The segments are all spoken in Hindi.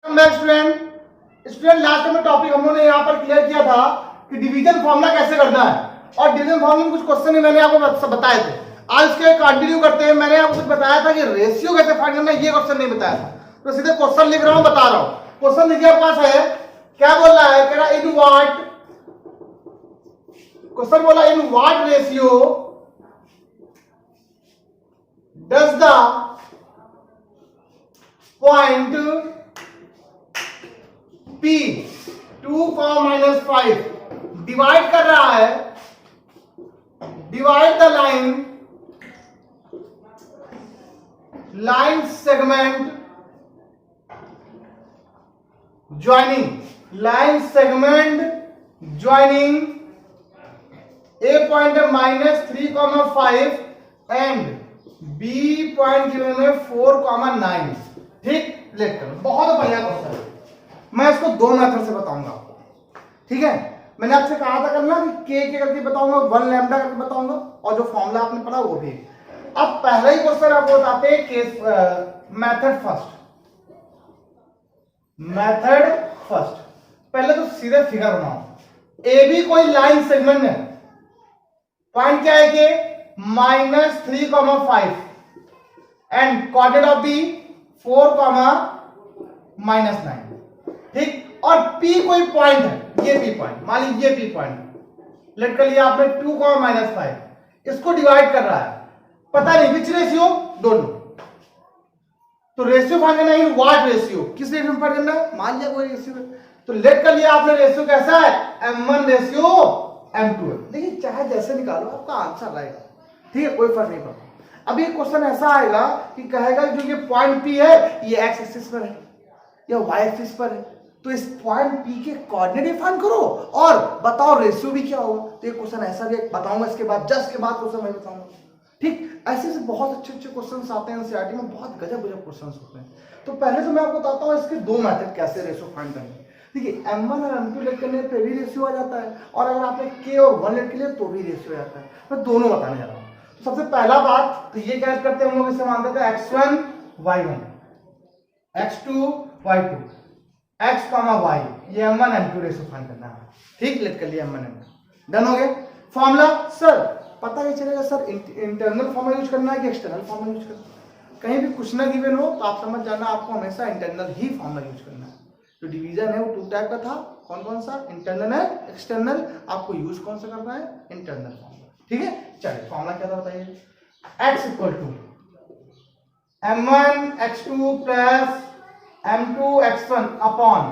स्टूडेंट लास्ट में टॉपिक हम लोगों ने यहाँ पर क्लियर किया था कि डिवीजन फॉर्मूला कैसे करना है, और डिवीजन फॉर्मूला में कुछ क्वेश्चन ही मैंने आपको बताए थे। आज उसके कंटिन्यू करते हैं। मैंने आपको कुछ बताया था कि रेशियो कैसे फाइंड करना है, ये क्वेश्चन नहीं बताया था, तो सीधे क्वेश्चन लिख रहा हूं, बता रहा हूं। क्वेश्चन देखिए आपके पास है, क्या बोल रहा है, कह रहा है इन व्हाट, क्वेश्चन बोला in what ratio does the point P 2,-5 divide कर रहा है, divide the line segment joining A point है -3,5 एंड B पॉइंट गिवन है 4,9। ठीक, लेट करो। बहुत बढ़िया क्वेश्चन है, मैं इसको दो मेथड से बताऊंगा आपको। ठीक है, मैंने आपसे कहा था करना कि के करके बताऊंगा, 1 लैम्डा करके बताऊंगा, और जो फॉर्मूला आपने पढ़ा वो भी। अब पहला ही क्वेश्चन आपको बताते हैं केस मेथड फर्स्ट। पहले तो सीधे फिगर बनाओ। ए बी कोई लाइन सेगमेंट है, पॉइंट क्या है कि -3,5 एंड कोऑर्डिनेट ऑफ बी 4,-9। ठीक, और P कोई पॉइंट है, ये P पॉइंट, मान लीजिए ये P पॉइंट लेट कर लिया आपने 2,-5, इसको डिवाइड कर रहा है, पता नहीं विच रेशियो, डोंट नो। तो रेशियो फाइंड करना है, व्हाट रेशियो, किस रेशियो में फाइंड करना है, मान लिया कोई रेशियो, तो लेट कर लिया आपने रेशियो कैसा है, M1 रेशियो M2 है। देखिए चाहे जैसे निकालो आपका आंसर रहेगा, ठीक है, कोई फर्क नहीं पड़ता। अब ये क्वेश्चन ऐसा आएगा कि कहेगा जो ये पॉइंट P है ये x एक्सिस पर है या y एक्सिस पर है, तो इस पॉइंट P के कोऑर्डिनेट फाइंड करो और बताओ रेशियो भी क्या होगा। तो ये क्वेश्चन ऐसा भी बताऊंगा, इसके बाद जस्ट के बाद क्वेश्चन मैं बताऊंगा। ठीक, ऐसे से बहुत अच्छे क्वेश्चंस आते हैं एनसीईआरटी में, बहुत गजब क्वेश्चंस होते हैं। तो पहले तो मैं आपको बताता हूँ इसके दो मेथड कैसे रेशियो फाइंड करने। देखिए M1 और M2 लेट करने पे भी रेशियो आ जाता है, और अगर आपने K और 1 लेट के लिए तो भी रेशियो आ जाता है। मैं दोनों बताने जा रहा हूँ। सबसे पहला बात तो ये क्या करते हैं हम लोग, इसे मानते थे x1 y1 x2 y2 x, y, ये M1 M2 रेशियो फाइंड करना है। ठीक, लेट कर लिया M1 M2, डन हो गया। फॉर्मूला सर पता नहीं चलेगा सर इंटरनल फॉर्मूला यूज करना है कि एक्सटर्नल फॉर्मूला यूज करना है। कहीं भी कुछ ना गिवन हो तो आप समझ जाना आपको हमेशा इंटरनल ही फॉर्मूला यूज करना है। जो डिवीजन है वो 2 टाइप का था, कौन कौन सा, इंटरनल है, एक्सटर्नल। आपको यूज कौन सा करना है, इंटरनल फॉर्मूला। ठीक है, चलिए फॉर्मूला क्या था बताइए। x equal to m1 x2 plus m2 x1 upon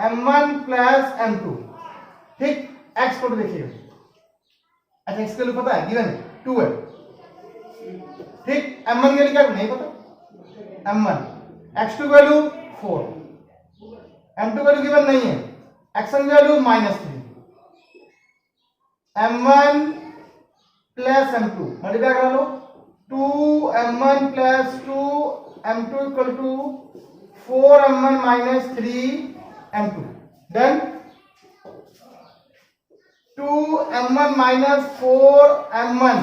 m1 plus m2। ठीक, x को देखिए, अच्छा x के लिए पता है गिवन 2 है। ठीक, m1 के लिए क्या नहीं पता, m1 x2 की वैल्यू 4, m2 वैल्यू गिवन नहीं है, x1 की value -3, m1 plus m2 multiply करा लो, 2m1 plus 2m2 equal to 4m1 minus 3m2, done. 2m1 minus 4m1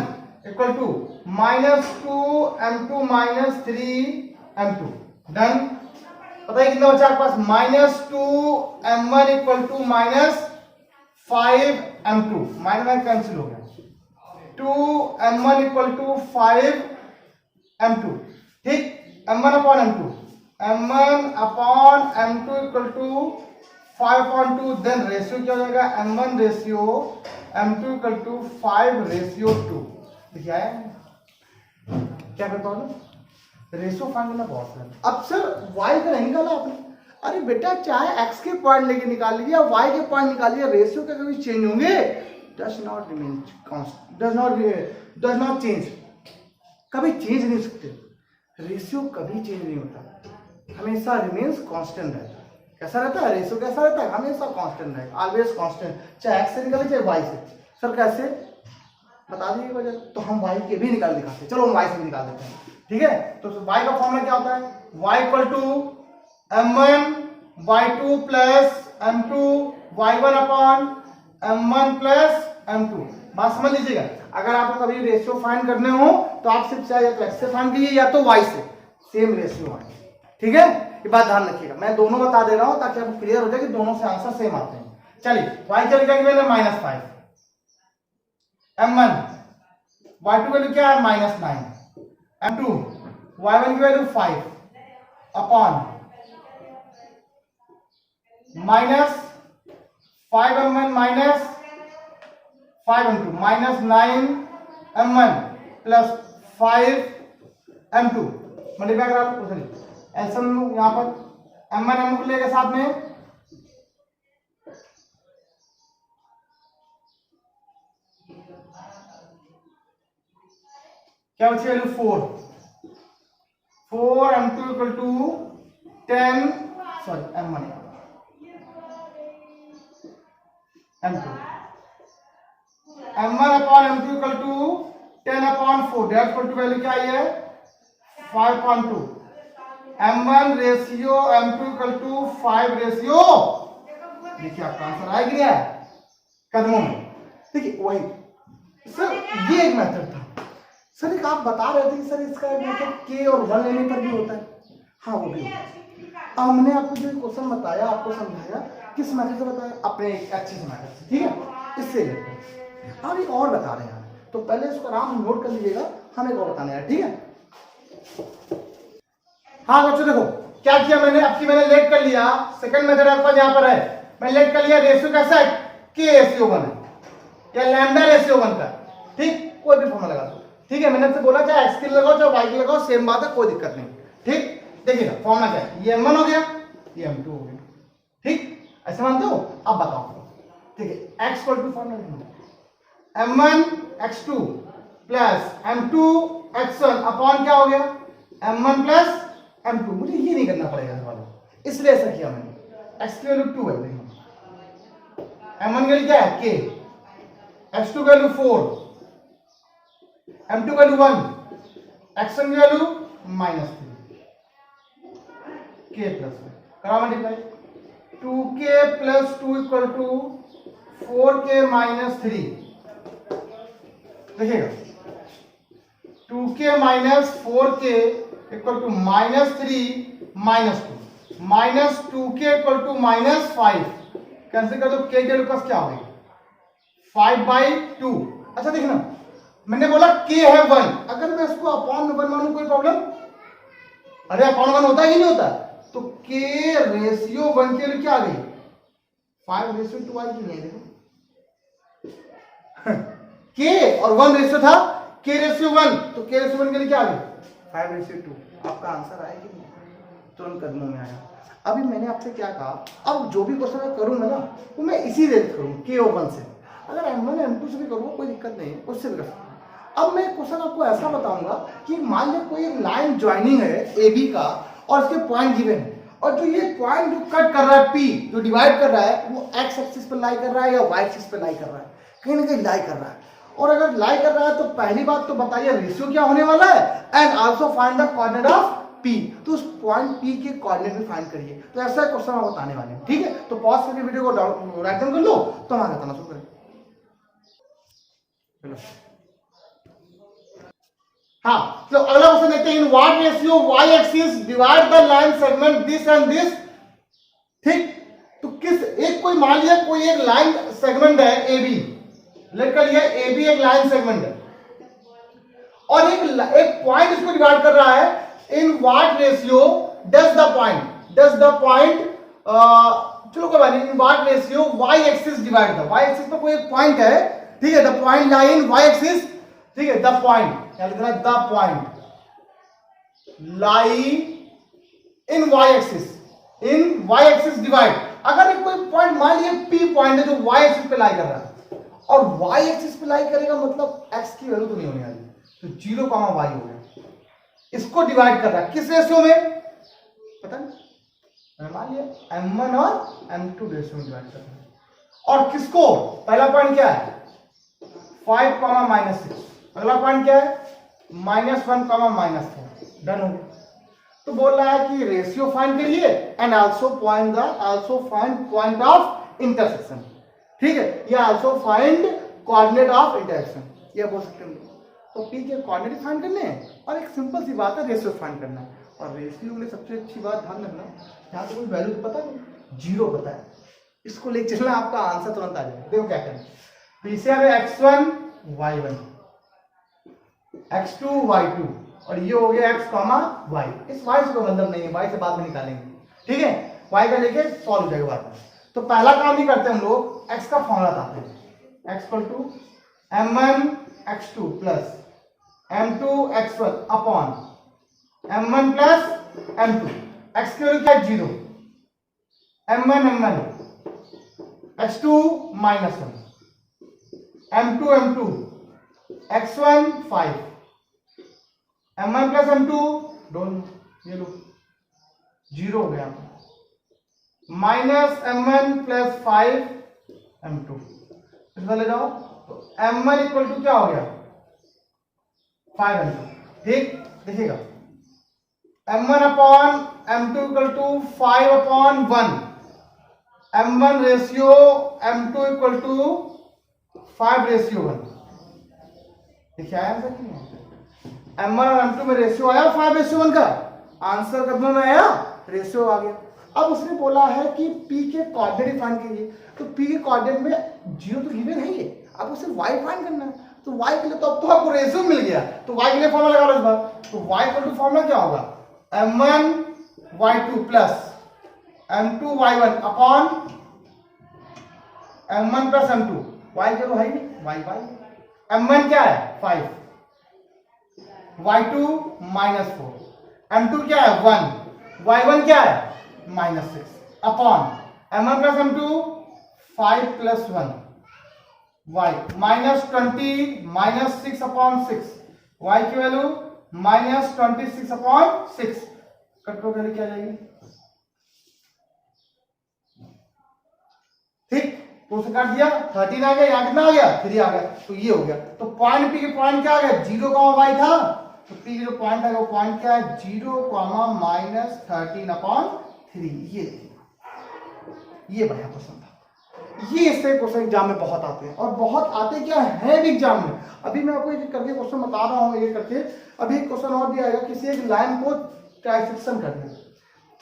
equal to -2m2 minus 3m2, done. बताइए कितना बचा आपके पास, -2m1 equal to -5m2, minus cancel हो गया, 2m1 इक्वल टू 5m2। ठीक, m1 upon m2, m1 upon m2 equal to 5/2, then ratio क्या हो जाएगा, m1 ratio m2 equal to 5 ratio 2। देखिए आया क्या करता हूँ, रेशियो फाइंड करना बहुत है। अब सर y का नहीं निकाला आपने, अरे बेटा चाहे x के पॉइंट लेके निकाल लीजिए या y के पॉइंट निकाल लीजिए, रेशियो के कभी चेंज होंगे, does not remain constant, does not change, कभी चेंज नहीं सकते। रेशियो कभी चेंज नहीं होता, हमेशा रिमेन्स कांस्टेंट रहता है। कैसा रहता है रेशियो, कैसा रहता है, हमेशा कांस्टेंट रहेगा, ऑलवेज कांस्टेंट, चाहे x से निकाले चाहे y से। सर कैसे बता दीजिए वजह, तो हम y के भी निकाल दिखाते हैं, चलो हम y से भी निकाल देते हैं। ठीक है, तो y का फॉर्मूला क्या होता है, y equal to m1 y2 plus m2 y1 upon m1 plus m2। बात समझ लीजिएगा, अगर आपको कभी रेशियो फाइंड करने हो तो आप सिर्फ चाहे या तो x से फाइंड कीजिए या तो y से, सेम रेशियो है। ठीक है, ये बात ध्यान रखिएगा, मैं दोनों बता दे रहा हूं ताकि आपको क्लियर हो जाए कि दोनों से आंसर सेम आते हैं। चलिए y चल जाएगी मैंने -5, m1 y2 वैल्यू क्या है -9, m2 y1 की value 5 upon -5m1 minus 5m2 -9m1 plus 5m2 multiply करा लो, एलसीएम यहां पर m1 m2 लेगा साथ में, क्या बची value 4m2 equal to 10 sorry m1 m2 m1 upon m2 equal to 10 upon 4 that equal to value क्या आई है 5.2, m1 ratio m2 equal to 5 ratio, देखिए आपका आंसर आ गया कदमों में। देखिए वही सर ये एक मेथड था सर, एक आप बता रहे थे कि सर इसका एक मेथड k और 1 लेने पर भी होता है, हाँ वो भी होता है। हमने आपको जो क्वेश्चन बताया आपको समझाया किस मेथड से बताया, अपने एक अच्छे से मेथड से, ठीक है, इससे लेते हैं। अब एक और बता रहे हैं, तो पहले इसको आराम से नोट कर लीजिएगा, हम एक और बताने हैं, ठीक है। हाँ बच्चों देखो क्या किया मैंने, अब की मैंने लेट कर लिया, सेकंड मेथड आपका यहाँ पर है, मैं लेट कर लिया, रेशियो कैसा है k रेशियो 1 है या लैम्डा रेशियो 1 का, ठीक, कोई भी फॉर्मूला लगा दो, ठीक है। मैंने आपसे बोला चाहे x के लगाओ चाहे y के लगाओ सेम बात है, कोई दिक्कत नहीं, ठीक। देखिएगा फॉर्मूला क्या है, ये m1 हो गया ये m2 हो गया, ठीक, ऐसे मानते हो। अब बताओ, ठीक है, x equal to formula m1 x2 plus m2 x1 upon क्या हो गया m1 प्लस m2, मुझे ये नहीं करना पड़ेगा इस वाला, इसलिए ऐसा किया मैंने, x की वैल्यू 2 है, m1 की वैल्यू क्या है k, x2 की वैल्यू 4, m2 की वैल्यू 1, x1 की वैल्यू -3, k प्लस करा multiply, 2k plus 2 equal to 4k minus 3, देखिएगा 2k minus 4k equal to -3 -2 -2k equal to -5, cancel कर दो, k के पास क्या हो गई 5/2। अच्छा देखना मैंने बोला k है 1, अगर मैं इसको अपॉन में 1 मानूं कोई प्रॉब्लम, अरे अपॉन 1 होता है कि नहीं होता, तो k रेशियो 1 के लिए क्या आ गई 5:2 आई कि नहीं, देखो k और 1 रेशियो था, k रेशियो 1, तो k रेशियो 1 के लिए क्या आ गई 5:2, आपका आंसर आया कि नहीं, तुरंत कदमों में आया। अभी मैंने आपसे क्या कहा, अब जो भी क्वेश्चन मैं करूंगा ना वो मैं इसी रेंज करूंगा k और 1 से, अगर m1 m2 से भी करूंगा कोई दिक्कत नहीं है, उससे भी कर सकता हूं। अब मैं क्वेश्चन आपको ऐसा बताऊंगा कि मान लीजिए कोई एक लाइन ज्वाइनिंग है AB का और इसके पॉइंट गिवन है, और जो ये पॉइंट जो कट कर रहा है P जो डिवाइड कर रहा है वो x एक्सिस पर लाई कर रहा है या y एक्सिस पर लाई कर रहा है, कहीं ना कहीं लाई कर रहा है। और अगर लाई कर रहा है तो पहली बात तो बताइए रेशियो क्या होने वाला है, and also find the coordinate of P, तो उस पॉइंट P के कोऑर्डिनेट भी फाइंड करिए। तो ऐसा क्वेश्चन हम बताने वाले हैं, ठीक है। तो पॉज करके वीडियो को राइट डाउन कर लो, तो हम आगे बताना शुरू करें। हाँ तो अगला क्वेश्चन देखते हैं, in what ratio y axis divide the line segment this and this, ठीक। तो किस एक कोई मान लिया कोई एक लाइन सेगमेंट है AB, लेट कर लिया AB एक लाइन सेगमेंट है और एक पॉइंट इसको डिवाइड कर रहा है, in what ratio does the point चलो कोई बात नहीं, in what ratio y axis divide the, y axis पर कोई एक पॉइंट है, ठीक है, the point lie in y axis, ठीक है, द पॉइंट याद रखना, the point lie in y axis divide, अगर कोई पॉइंट मान लीजिए P पॉइंट है जो y एक्सिस पे लाई कर रहा है और y एक्सिस पे लाई करेगा मतलब x की वैल्यू तो नहीं होने वाली, तो 0, y हो गया, इसको डिवाइड कर रहा है किस रेशियो में पता नहीं, मैंने मान लिया m1 और m2 रेशियो में डिवाइड कर रहा है, और किसको, पहला पॉइंट क्या है 5, -6, अगला पॉइंट क्या है -1, -4, डन हो गया। तो बोल रहा है कि रेशियो फाइंड करिए and also find point of intersection, ठीक है, या also find coordinate of intersection, ये बोल सकते हैं। तो पी के कोऑर्डिनेट फाइंड करने हैं और एक सिंपल सी बात है रेशियो फाइंड करना है। और रेशियो के लिए सबसे अच्छी बात ध्यान रखना, यहाँ तो कोई वैल्यू तो पता नहीं, 0 पता है, इसको ले चलना, आपका आंसर तुरंत आ जाएगा। देखो क्या करें, पी से हमें x1 y1 x2 y2 और ये हो गया x, y। इस y से कोई मतलब नहीं है, y से बाद में निकालेंगे, ठीक है, y का लेके सॉल्व हो जाएगा बाद में। तो पहला काम ही करते हैं हम लोग, x का फॉर्मूला बताते हैं, x = m1 x2 plus m2 x1 upon m1 plus m2। x की वैल्यू क्या है 0, m1 x2 -1 m2 x1 5 m1 plus m2 दोनों ये लो 0 हो गया, माइनस m1 प्लस 5 m2 इसमें ले जाओ, तो m1 = क्या हो गया 5 m2। ठीक, देखिएगा m1 upon m2 = 5/1, m1 ratio m2 = 5/1। देखिए आया आंसर नहीं है, m1 और m2 में रेशियो आया 5/1 का, आंसर कितना में आया, रेशियो आ गया। अब उसने बोला है कि p के कोऑर्डिनेट फाइंड कीजिए, तो p के कोऑर्डिनेट में 0 तो गिवन है ही, अब उसे y फाइंड करना है, तो y के लिए तो अब तो आपको रेशियो मिल गया, तो y के लिए फॉर्मूला लगा लो इस बार। तो y = फॉर्मूला क्या होगा, m1 y2 plus m2 y1 upon m1 plus m2, y के तो है ही नहीं, y m1 क्या है 5, y2 -4, m2 क्या है 1, y1 क्या है -6 upon m1 plus m2 5 + 1 y -20 -6 upon 6, y की वैल्यू -26 अपॉन 6, कट करो वैल्यू क्या आ जाएगी, ठीक, तो उसे काट दिया, 13 आ गया, यहाँ कितना आ गया 3 आ गया, तो ये हो गया। तो पॉइंट पी के पॉइंट क्या आ गया 0, y था, तो पी के जो पॉइंट है वो पॉइंट क्या है 0, -13/3। ये बढ़िया क्वेश्चन था, ये इससे क्वेश्चन एग्जाम में बहुत आते हैं, और बहुत आते क्या है भी एग्जाम में। अभी मैं आपको एक करके क्वेश्चन बता रहा हूँ, ये करके अभी एक क्वेश्चन और दिया आएगा, किसी एक लाइन को ट्राइसेक्शन करना,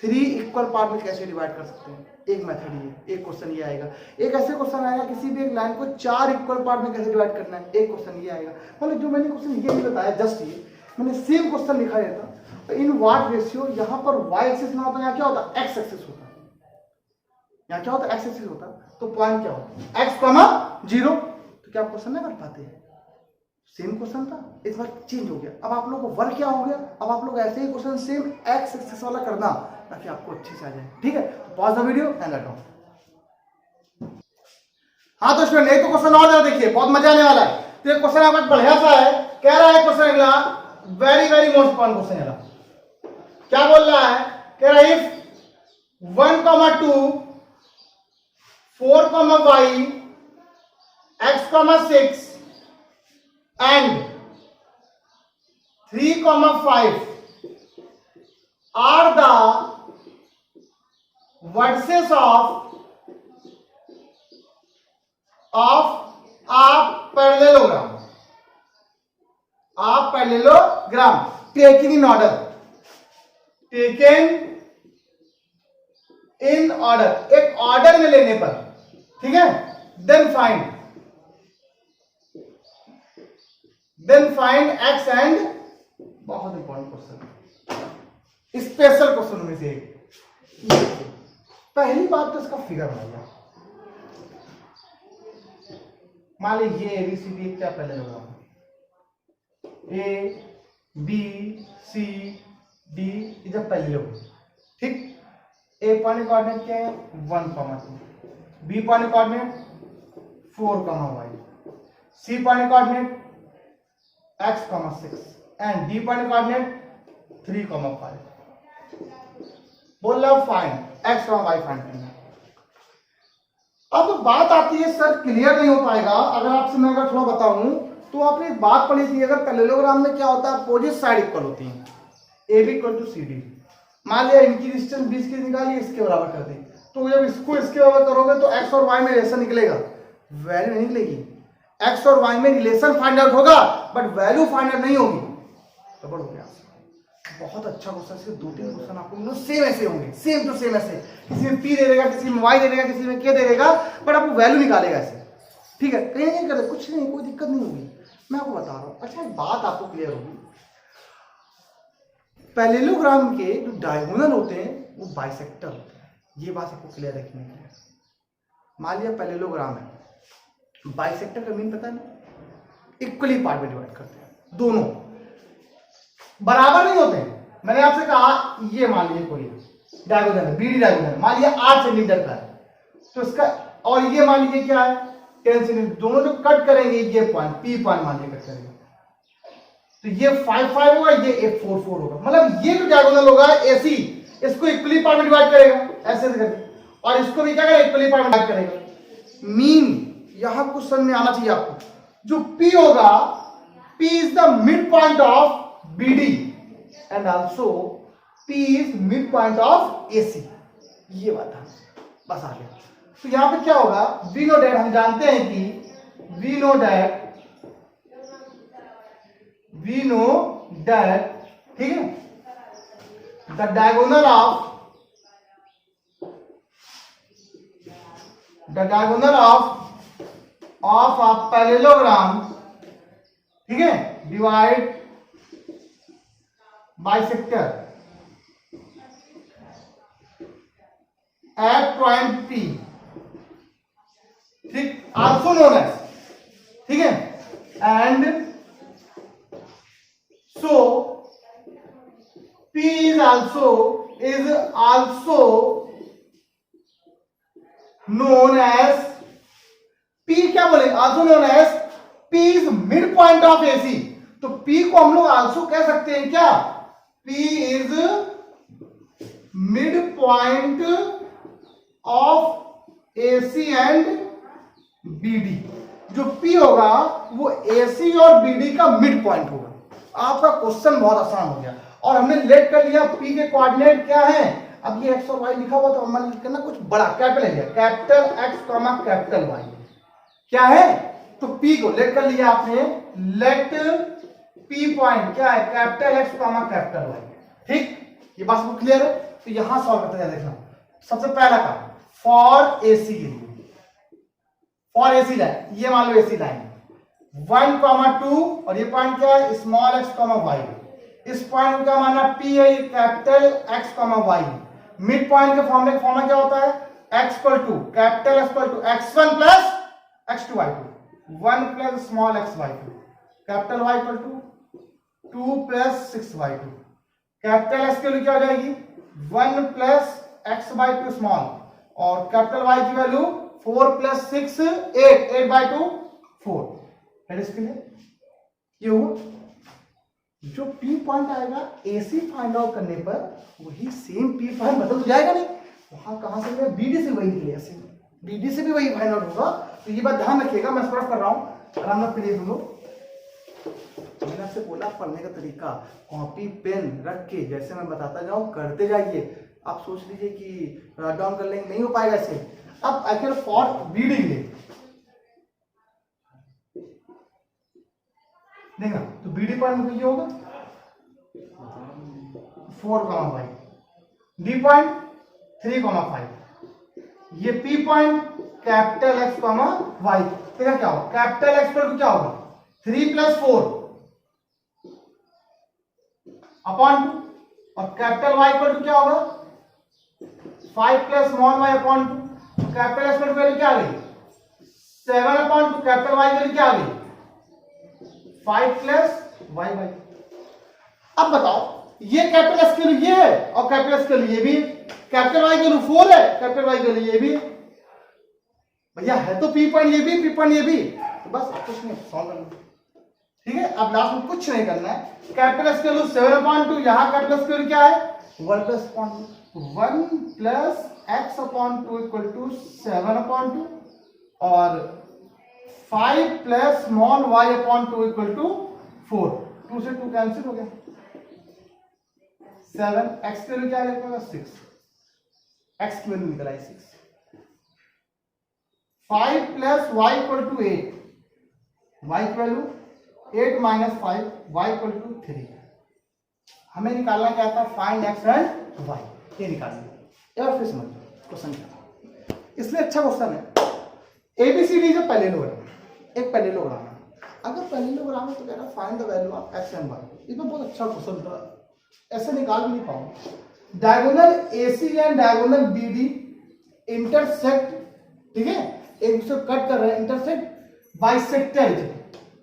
3 इक्वल पार्ट में कैसे डिवाइड कर सकते हैं, एक मेथड ये, एक क्वेश्चन ये आएगा। एक ऐसे क्वेश्चन आएगा किसी भी एक लाइन को 4 इक्वल पार्ट में कैसे डिवाइड करना है, एक क्वेश्चन ये आएगा। मतलब जो मैंने क्वेश्चन ये नहीं बताया, जस्ट ये मैंने सेम क्वेश्चन लिखा रहता, तो इन व्हाट रेशियो, यहाँ पर y एक्सिस ना होता, यहाँ क्या होता x एक्सिस होता, यहाँ क्या होता x एक्सिस होता, तो पॉइंट क्या होता x, 0, तो क्या आप क्वेश्चन नहीं कर पाते, सेम क्वेश्चन था, इस बार चेंज हो गया। अब आप लोगों को वर्क क्या हो गया, अब आप लोग ऐसे ही क्वेश्चन सेम x एक्सिस वाला करना, ताकि आपको अच्छे से आ जाए, ठीक है। Pause the video and let on. हाँ तो स्टूडेंट एक तो क्वेश्चन और देखिए, बहुत मजा आने वाला है। तो ये क्वेश्चन आपका बढ़िया सा है, कह रहा है क्वेश्चन अगला very very most important question अगला क्या बोल रहा है, कह रहा है if 1, 2 4, y x, 6 and 3, 5 are the vertices of a parallelogram taken in order, एक ऑर्डर में लेने पर, ठीक है। देन फाइंड x एंड, बहुत इंपॉर्टेंट क्वेश्चन, स्पेशल क्वेश्चन में से एक। पहली बात तो इसका फिगर बनाइए, मान लीजिए ये ABCD क्या पहले होगा, ABCD जब पहले लोग, ठीक। A पॉइंट कोऑर्डिनेट क्या है 1, 2, B point coordinate 4, y, C point coordinate x, 6 and D point coordinate 3, 5। बोल रहा फाइंड x, y फाइंड करना। अब बात आती है सर क्लियर नहीं हो पाएगा अगर आपसे मैं अगर थोड़ा बताऊं, तो आपने एक बात पढ़ी थी, अगर पैरेललोग्राम में क्या होता है अपोजिट साइड इक्वल होती है, AB = CD। मान लिया इनकी डिस्टेंस 20 की निकाली, इसके बराबर कर दी, तो जब इसको इसके बराबर करोगे तो x और y में रेशो निकलेगा, वैल्यू नहीं निकलेगी। एक्स और वाई में रिलेशन फाइंड आउट होगा बट वैल्यू फाइंड आउट नहीं होगी। गड़बड़ हो गया। बहुत अच्छा क्वेश्चन, इसके 2-3 क्वेश्चन आपको सेम ऐसे होंगे, सेम टू सेम ऐसे, किसी में पी दे देगा, किसी में वाई दे देगा, किसी में के दे देगा, बट आपको वैल्यू निकालेगा ऐसे। ठीक है, कहीं नहीं कर कुछ नहीं, कोई दिक्कत नहीं होगी, मैं आपको बता रहा हूं। अच्छा एक बात आपको क्लियर होगी, पैरेललोग्राम के जो डायगोनल होते हैं वो बाइसेक्टर होते हैं, ये बात आपको क्लियर रखनी है। मान लिया पैरेललोग्राम है, बाइसेक्टर का मीन पता है ना, इक्वली पार्ट में डिवाइड करते हैं, दोनों बराबर नहीं होते हैं। मैंने आपसे कहा ये मान लीजिए कोई डायगोनल है, बीडी डायगोनल मान लिया 8 सेंटीमीटर का है, तो इसका और ये मान लीजिए क्या है 10 सेंटीमीटर, दोनों जो कट करेंगे ये पॉइंट पी पॉइंट मान लीजिए कट करेंगे, तो ये 5-5 होगा, ये 8-4-4 होगा। मतलब ये जो डायगोनल होगा एसी, इसको इक्वली पार्ट में डिवाइड करेगा ऐसे करके, और इसको भी क्या करेगा इक्वली पार्ट में डिवाइड करेगा। मीन यहां क्वेश्चन में आना चाहिए आपको, जो पी होगा, P is the mid point of BD and also P is mid point of AC, ये बात है, बस आ गया। तो यहां पे क्या होगा, we know that, हम जानते हैं कि we know that, ठीक है, the diagonal of a parallelogram, ठीक है, divide bisector at point P, ठीक, आल्सो नोन एज, ठीक है, and so P is also known as, P क्या बोले, also known as P is mid point of AC, तो P को हम लोग आल्सो कह सकते हैं क्या, P is midpoint of AC and BD। जो P होगा वो AC और BD का मिड पॉइंट होगा। आपका क्वेश्चन बहुत आसान हो गया, और हमने लेट कर लिया P के कोऑर्डिनेट क्या है। अब ये x और y लिखा हुआ, तो हमें करना कुछ बड़ा कैपिटल लिया, कैपिटल X कैपिटल Y क्या है, तो P को लेट कर लिया आपने, लेट P पॉइंट क्या है, कैपिटल X कैपिटल Y, ठीक, ये बात आपको क्लियर है। तो यहां सॉल्व करते हैं, देखना सबसे पहला काम फॉर AC के लिए, फॉर AC लाइन, ये मान लो AC लाइन 1,2 और ये पॉइंट क्या है स्मॉल x, y, इस पॉइंट का माना P है, capital X, y, mid point के फॉर्मूला क्या होता है, x equal to capital X equal to x1 plus x2 y2, 1 plus small x y2, capital Y equal to 2 plus 6y2, capital S की वैल्यू क्या हो जाएगी 1 प्लस x बाई 2 स्मॉल, और कैपिटल Y की वैल्यू 4 प्लस 6 8 बाई 2 4। इसके लिए ये हुआ, जो P पॉइंट आएगा AC फाइंड आउट करने पर वही सेम P पॉइंट बदल तो जाएगा नहीं, वहां कहां से मिलेगा, BD से वही निकलेगा, सेम BD से भी वही फाइंड आउट होगा। तो ये बात ध्यान रखिएगा, मैं स्पष्ट कर रहा हूं, आराम से प्लीज सुनो। मैंने आपसे बोला पढ़ने का तरीका, कॉपी पेन रख के जैसे मैं बताता जाऊं करते जाइए। आप सोच लीजिए कि राइट डाउन कर लेंगे, नहीं हो पाएगा ऐसे। अब आखिर फॉर BD ले देखना, तो BD पॉइंट ये होगा 4,5, D पॉइंट 3,5, ये P point capital X, Y, फिर क्या होगा, कैपिटल X पर क्या होगा 3 प्लस 4 अपॉन 2, और कैपिटल Y पर क्या होगा 5 plus small y upon 2, capital S पर वैल्यू क्या आ गई 7 अपॉन 2, कैपिटल Y वैल्यू क्या आ गई 5 प्लस y बाई। अब बताओ ये कैपिटल S के लिए ये है और कैपिटल S के लिए ये भी, कैपिटल Y के लिए 4 है, कैपिटल Y के लिए ये भी है। भैया है तो P पॉइंट ये भी, P पॉइंट ये भी, तो बस कुछ नहीं सॉल्व करना, ठीक है। अब लास्ट में कुछ नहीं करना है, कैपिटल S के लिए 7/2, यहां कैपिटल S के लिए क्या है 1 plus 1 plus x upon 2 equal to 7/2, और 5 plus small y upon 2 equal to 4, 2 से 2 कैंसिल हो गया, 7, x के लिए क्या रहेगा 6, x की वैल्यू निकल आई 6, 5 plus y equal to 8, y की वैल्यू 8 - 5 y = 3। हमें निकालना क्या था, फाइंड x एंड y, ये निकालना। और फिर समझ क्वेश्चन क्या, इसलिए अच्छा क्वेश्चन है। ABCD जो पैरेललोग्राम, एक पैरेललोग्राम है, अगर पैरेललोग्राम है तो कह रहा find the value of x and y, इसमें बहुत अच्छा क्वेश्चन था, ऐसे निकाल भी नहीं पाऊंगा। Diagonal AC and diagonal BD intersect, ठीक है, एक दूसरे को कट कर रहे हैं, इंटरसेक्ट बाइसेक्टर,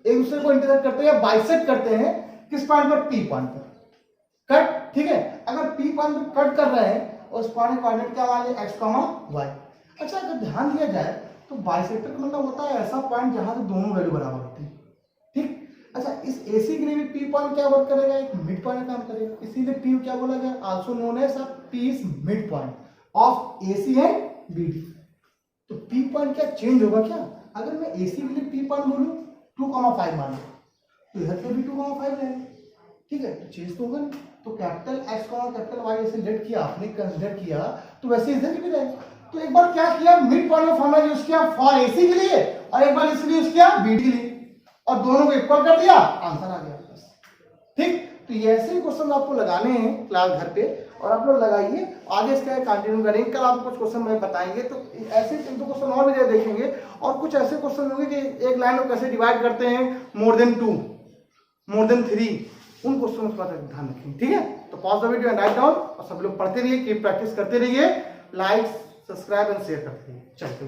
एक दूसरे को इंटरसेक्ट करते हैं, बाइसेक्ट करते हैं, किस पॉइंट पर, P पॉइंट पर कट, ठीक है। अगर P पॉइंट पर कट कर रहे हैं और उस पॉइंट कोऑर्डिनेट क्या मान लिया, x, y। अच्छा, अगर ध्यान दिया जाए तो बाइसेक्टर का मतलब होता है ऐसा पॉइंट जहां से दोनों वैल्यू बराबर होती है, ठीक। अच्छा, इस AC के लिए भी P पॉइंट क्या वर्क करेगा, एक मिड पॉइंट काम करेगा, इसीलिए P क्या बोला गया, also known as P is mid point of AC and BD। तो P पॉइंट क्या चेंज होगा क्या, अगर मैं AC के लिए P पॉइंट बोलूं 2,5 माना, तो इधर पे भी 2,5 रहेगा, ठीक है, तो चेंज तो होगा नहीं। तो कैपिटल X, कैपिटल Y जैसे लेट किया आपने, कंसीडर किया, तो वैसे इधर भी रहेगा। तो एक बार क्या किया, मिड पॉइंट का फॉर्मूला यूज किया फॉर AC के लिए, और एक बार इसलिए यूज किया BD के लिए, और दोनों को इक्वल कर दिया, आंसर आ गया बस, ठीक। तो ये ऐसे क्वेश्चन आपको लगाने हैं क्लास घर पे, और आप लोग लगाइए, आगे इसका कंटिन्यू करेंगे। कल आपको कुछ क्वेश्चन मैं बताएंगे, तो ऐसे 3 क्वेश्चन और भी देखेंगे, और कुछ ऐसे क्वेश्चन होंगे कि एक लाइन को कैसे डिवाइड करते हैं, मोर देन 2, मोर देन 3, उन क्वेश्चन का ध्यान रखेंगे, ठीक है। तो pause the video and write down, और सब लोग पढ़ते रहिए, कीप प्रैक्टिस करते रहिए, लाइक, सब्सक्राइब एंड शेयर करते रहिए। चलते